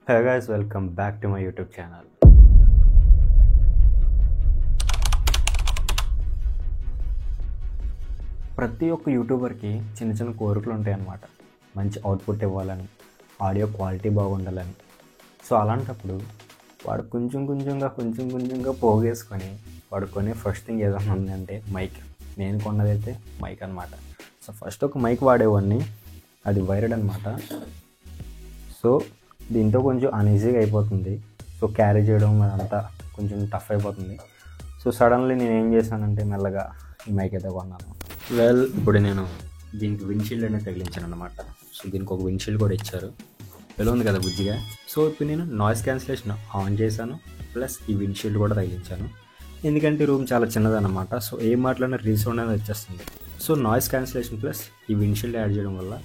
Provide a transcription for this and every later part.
Hey guys, welcome back to my YouTube channel. ప్రతి ఒక్క యూట్యూబర్కి చిన్న చిన్న కోరికలు ఉంటాయన్నమాట. మంచి అవుట్పుట్ ఇవ్వాలని, ఆడియో క్వాలిటీ బాగుండాలని. సో అలాంటప్పుడు వాడు కొంచెం కొంచెంగా పోగేసుకొని వాడు కొనే ఫస్ట్ థింగ్ ఏదైనా ఉందంటే మైక్. నేను కొన్నదైతే మైక్ అనమాట. సో ఫస్ట్ ఒక మైక్ వాడేవాడిని, అది వైర్డ్ అనమాట. సో దీంతో కొంచెం అన్ఈజీగా అయిపోతుంది. సో క్యారీ చేయడం అదంతా కొంచెం టఫ్ అయిపోతుంది. సో సడన్లీ నేను ఏం చేశానంటే మెల్లగా ఈ మైక్ అయితే కొన్నాను. ఇప్పుడు నేను దీనికి విండ్షీల్డ్ అనేది తగిలించాను అనమాట. సో దీనికి ఒక విండ్షీల్డ్ కూడా ఇచ్చారు. ఎలా ఉంది కదా బుజ్జిగా. సో ఇప్పుడు నేను నాయిస్ క్యాన్సిలేషన్ ఆన్ చేశాను, ప్లస్ ఈ విండ్షీల్డ్ కూడా తగిలించాను. ఎందుకంటే రూమ్ చాలా చిన్నదన్నమాట. సో ఏం మాట్లాడినా రీసౌండ్ అనేది వచ్చేస్తుంది. సో నాయిస్ క్యాన్సిలేషన్ ప్లస్ ఈ విండ్షీల్డ్ యాడ్ చేయడం వల్ల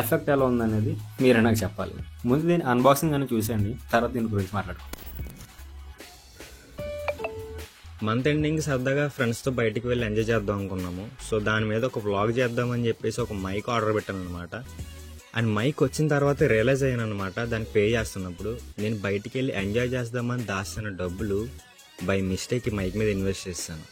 ఎఫెక్ట్ ఎలా ఉందనేది మీరే నాకు చెప్పాలి. ముందు దీని అన్బాక్సింగ్ అని చూసేయండి, తర్వాత దీని గురించి మాట్లాడుకో. మంత్ ఎండింగ్ సరదాగా ఫ్రెండ్స్తో బయటికి వెళ్ళి ఎంజాయ్ చేద్దాం అనుకున్నాము. సో దాని మీద ఒక వ్లాగ్ చేద్దామని చెప్పేసి ఒక మైక్ ఆర్డర్ పెట్టాను అనమాట. అండ్ మైక్ వచ్చిన తర్వాత రియలైజ్ అయ్యాను అనమాట, దానికి పే చేస్తున్నప్పుడు నేను బయటికి వెళ్ళి ఎంజాయ్ చేద్దామని దాస్తున్న డబ్బులు బై మిస్టేక్ ఈ మైక్ మీద ఇన్వెస్ట్ చేస్తాను.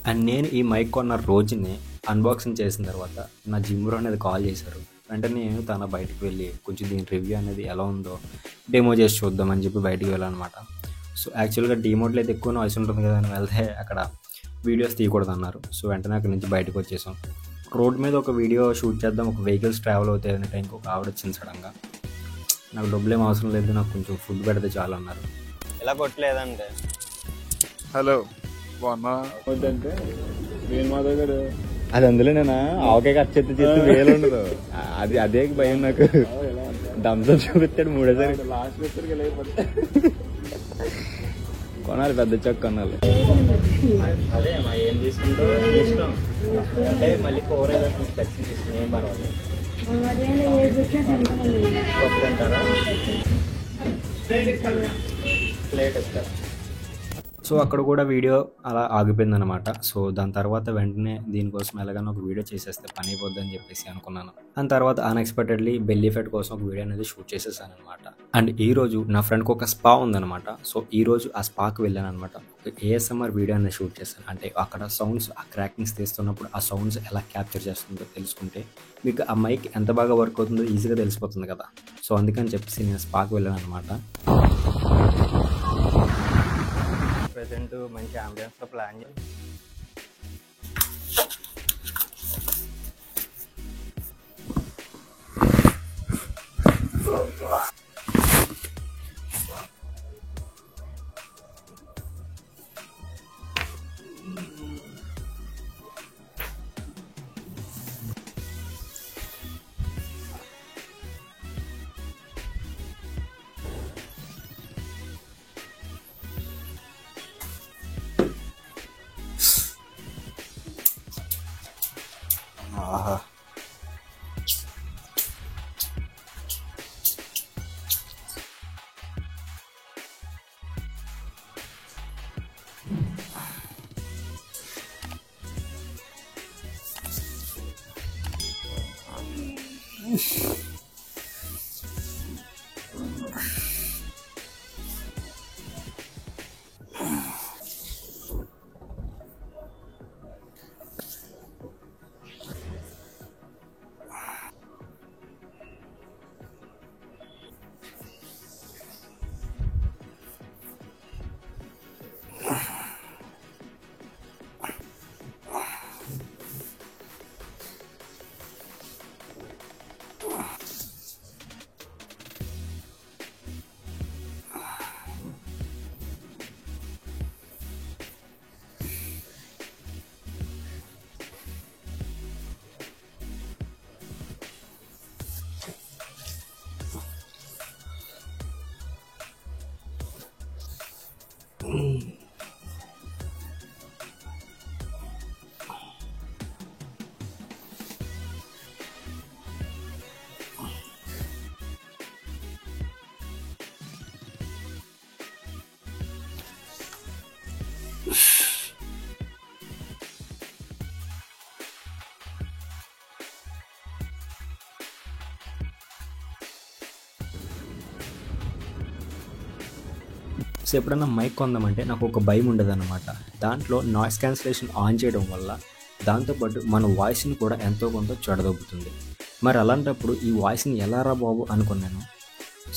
అండ్ నేను ఈ మైక్ కొన్న రోజునే అన్బాక్సింగ్ చేసిన తర్వాత నా జిమ్రో అనేది కాల్ చేశారు. వెంటనే నేను తన బయటికి వెళ్ళి కొంచెం దీని రివ్యూ అనేది ఎలా ఉందో డెమో చేసి చూద్దామని చెప్పి బయటికి వెళ్ళాలన్నమాట. సో యాక్చువల్గా డీమోట్లో అయితే ఎక్కువ నాయిస్ ఉంటుంది కదా అని వెళ్తే అక్కడ వీడియోస్ తీయకూడదు అన్నారు. సో వెంటనే అక్కడి నుంచి బయటకు వచ్చేసాం. రోడ్ మీద ఒక వీడియో షూట్ చేద్దాం, ఒక వెహికల్స్ ట్రావెల్ అవుతాయి అనే టైంకి ఒక ఆవిడ వచ్చింది సడన్గా. నాకు డబ్బులు ఏం అవసరం లేదు, నాకు కొంచెం ఫుడ్ పెడితే చాలు అన్నారు. ఇలా కొట్టలేదంటే హలో బాగున్నా వద్దంటే నేను మా దగ్గర అది అందులో నేను ఆవకాయ కచ్చెత్తి చేస్తే వేలు ఉండదు. అదే భయం నాకు. దంసం చూపిస్తాడు మూడోసారి. లాస్ట్ వచ్చరికి లేకపోతే కొనాలి, పెద్ద చొక్క కొనాలి. అదే మా ఏం తీసుకుంటో ఇష్టం అంటే మళ్ళీ కూర ఏం పర్వాలేదు. తింటారా? ప్లేట్ ఇస్తారా? సో అక్కడ కూడా వీడియో అలా ఆగిపోయిందనమాట. సో దాని తర్వాత వెంటనే దీనికోసం ఎలాగైనా ఒక వీడియో చేసేస్తే పని అయిపోద్ది అని చెప్పేసి అనుకున్నాను. దాని తర్వాత అన్ఎక్స్పెక్టెడ్లీ బెల్లీ ఫెట్ కోసం ఒక వీడియో అనేది షూట్ చేసేసాను అనమాట. అండ్ ఈ రోజు నా ఫ్రెండ్కి ఒక స్పా ఉందనమాట. సో ఈ రోజు ఆ స్పాకి వెళ్ళాను అనమాట. ఒక ASMR వీడియో అనేది షూట్ చేశాను. అంటే అక్కడ సౌండ్స్, ఆ క్రాకింగ్స్ తీస్తున్నప్పుడు ఆ సౌండ్స్ ఎలా క్యాప్చర్ చేస్తుందో తెలుసుకుంటే మీకు ఆ మైక్ ఎంత బాగా వర్క్ అవుతుందో ఈజీగా తెలిసిపోతుంది కదా. సో అందుకని చెప్పేసి నేను స్పాకి వెళ్ళాను అనమాట. ప్రెసెంట్ మంచి అంబియన్స్తో ప్లాన్ చేసి ఆహా, ఎప్పుడన్నా మైక్ కొందామంటే నాకు ఒక భయం ఉండదన్నమాట. దాంట్లో నాయిస్ క్యాన్సిలేషన్ ఆన్ చేయడం వల్ల దాంతోపాటు మన వాయిస్ని కూడా ఎంతో కొంత చెడదొబ్బుతుంది. మరి అలాంటప్పుడు ఈ వాయిస్ని ఎలా రా బాబు అనుకున్నాను.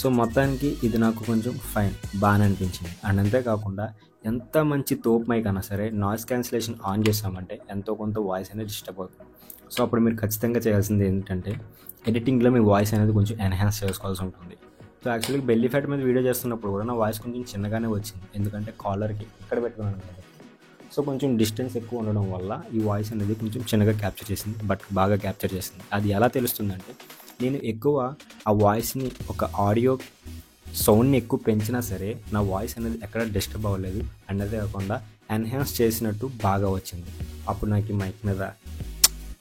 సో మొత్తానికి ఇది నాకు కొంచెం ఫైన్ బాగానే అనిపించింది. అండ్ అంతేకాకుండా ఎంత మంచి తోపు మైక్ అయినా సరే నాయిస్ క్యాన్సిలేషన్ ఆన్ చేసామంటే ఎంతో కొంత వాయిస్ అనేది డిస్టర్బ్ అవుతుంది. సో అప్పుడు మీరు ఖచ్చితంగా చేయాల్సింది ఏంటంటే ఎడిటింగ్లో మీ వాయిస్ అనేది కొంచెం ఎన్హాన్స్ చేసుకోవాల్సి ఉంటుంది. సో యాక్చువల్లీ బెల్లీ ఫ్యాట్ మీద వీడియో చేస్తున్నప్పుడు కూడా నా వాయిస్ కొంచెం చిన్నగానే వచ్చింది, ఎందుకంటే కాలర్కి ఇక్కడ పెట్టుకున్నాను కాబట్టి. సో కొంచెం డిస్టెన్స్ ఎక్కువ ఉండడం వల్ల ఈ వాయిస్ అనేది కొంచెం చిన్నగా క్యాప్చర్ చేసింది, బట్ బాగా క్యాప్చర్ చేసింది. అది ఎలా తెలుస్తుందంటే నేను ఎక్కువ ఆ వాయిస్ని ఒక ఆడియో సౌండ్ని ఎక్కువ పెంచినా సరే నా వాయిస్ అనేది ఎక్కడ డిస్టర్బ్ అవ్వలేదు. అండ్ అదే కాకుండా ఎన్హాన్స్ చేసినట్టు బాగా వచ్చింది అప్పుడు నాకు ఈ మైక్ మీద.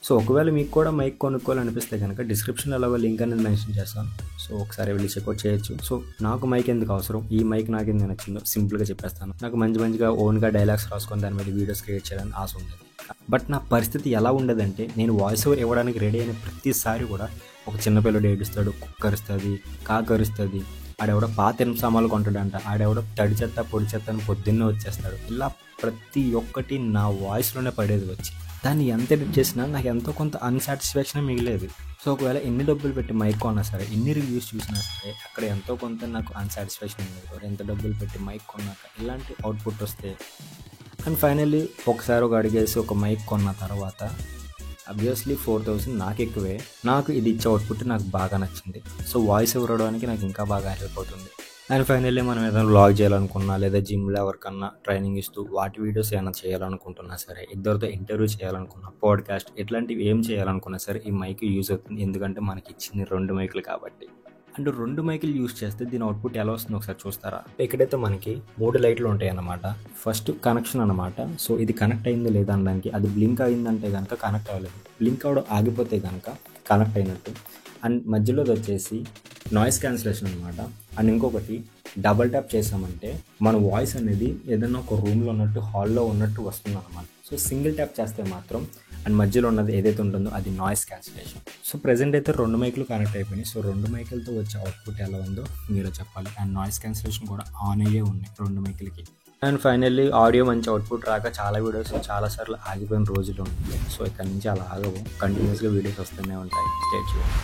సో ఒకవేళ మీకు కూడా మైక్ కొనుక్కోవాలనిపిస్తే కనుక డిస్క్రిప్షన్లో అలాగో లింక్ అనేది మెన్షన్ చేస్తాను. సో ఒకసారి వెళ్ళి చెక్అవుట్ చేయొచ్చు. సో నాకు మైక్ ఎందుకు అవసరం, ఈ మైక్ నాకు ఎందుకు నచ్చిందో సింపుల్గా చెప్పేస్తాను. నాకు మంచిగా ఓన్గా డైలాగ్స్ రాసుకొని దాని మీద వీడియోస్ క్రియేట్ చేయాలని ఆశ ఉండేది. బట్ నా పరిస్థితి ఎలా ఉండదంటే నేను వాయిస్ ఓవర్ ఇవ్వడానికి రెడీ అయిన ప్రతిసారి కూడా ఒక చిన్నపిల్లడు ఏడుస్తాడు, కుక్క అరుస్తుంది, కాక అరుస్తుంది, ఆడెవడ పాత ఇనుప సామాన్లు కొంటాడంట, ఆడెవడ తడి చెత్త పొడి చెత్త అని పొద్దున్నే వచ్చేస్తాడు. ఇలా ప్రతి ఒక్కటి నా వాయిస్లోనే పడేది వచ్చి. దాన్ని ఎంత ఎడిట్ చేసినా నాకు ఎంతో కొంత అన్సాటిస్ఫాక్షన్ మిగిలేదు. సో ఒకవేళ ఎన్ని డబ్బులు పెట్టి మైక్ కొన్నా సరే, ఎన్ని రివ్యూస్ చూసినా సరే అక్కడ ఎంతో కొంత నాకు అన్సాటిస్ఫాక్షన్ ఉండదు. ఎంత డబ్బులు పెట్టి మైక్ కొన్నాక ఇలాంటి అవుట్పుట్ వస్తే. అండ్ ఫైనల్లీ ఒకసారి ఒక అడిగేసి ఒక మైక్ కొన్న తర్వాత అబ్వియస్లీ 4000 నాకు ఎక్కువే. నాకు ఇది ఇచ్చే అవుట్పుట్ నాకు బాగా నచ్చింది. సో వాయిస్ ఇవ్వడానికి నాకు ఇంకా బాగా హెల్ప్ అవుతుంది. అండ్ ఫైనల్లీ మనం ఏదైనా వ్లాగ్ చేయాలనుకున్నా లేదా జిమ్లో ఎవరికన్నా ట్రైనింగ్ ఇస్తూ వాటి వీడియోస్ ఏమైనా చేయాలనుకుంటున్నా సరే, ఇద్దరితో ఇంటర్వ్యూ చేయాలనుకున్నా, పాడ్కాస్ట్ ఇట్లాంటివి ఏం చేయాలనుకున్నా సరే ఈ మైక్ యూజ్ అవుతుంది. ఎందుకంటే మనకి ఇచ్చింది 2 మైకులు కాబట్టి. అండ్ 2 మైకులు యూజ్ చేస్తే దీని అవుట్పుట్ ఎలా వస్తుందో ఒకసారి చూస్తారా. ఇక్కడైతే మనకి 3 లైట్లు ఉంటాయి అన్నమాట. ఫస్ట్ కనెక్షన్ అనమాట. సో ఇది కనెక్ట్ అయిందో లేదా అనడానికి, అది బ్లింక్ అయిందంటే కనుక కనెక్ట్ అవ్వలేదు, బ్లింక్ అవడం ఆగిపోతే కనుక కనెక్ట్ అయినట్టు. అండ్ మధ్యలోది వచ్చేసి నాయిస్ క్యాన్సిలేషన్ అనమాట. అండ్ ఇంకొకటి డబల్ ట్యాప్ చేసామంటే మన వాయిస్ అనేది ఏదైనా ఒక రూమ్లో ఉన్నట్టు, హాల్లో ఉన్నట్టు వస్తుంది అనమాట. సో సింగిల్ ట్యాప్ చేస్తే మాత్రం అండ్ మధ్యలో ఉన్నది ఏదైతే ఉంటుందో అది నాయిస్ క్యాన్సిలేషన్. సో ప్రెజెంట్ అయితే 2 మైకులు కనెక్ట్ అయిపోయినాయి. సో 2 మైకులతో వచ్చే అవుట్పుట్ ఎలా ఉందో మీరే చెప్పాలి. అండ్ నాయిస్ క్యాన్సిలేషన్ కూడా ఆన్ అయ్యే ఉన్నాయి 2 మైకులకి. అండ్ ఫైనల్లీ ఆడియో మంచి అవుట్పుట్ రాక చాలా వీడియోస్ చాలాసార్లు ఆగిపోయిన రోజులు ఉంటాయి. సో ఇక్కడ నుంచి అలా ఆగవు, కంటిన్యూస్గా వీడియోస్ వస్తూనే ఉంటాయి. Stay tuned.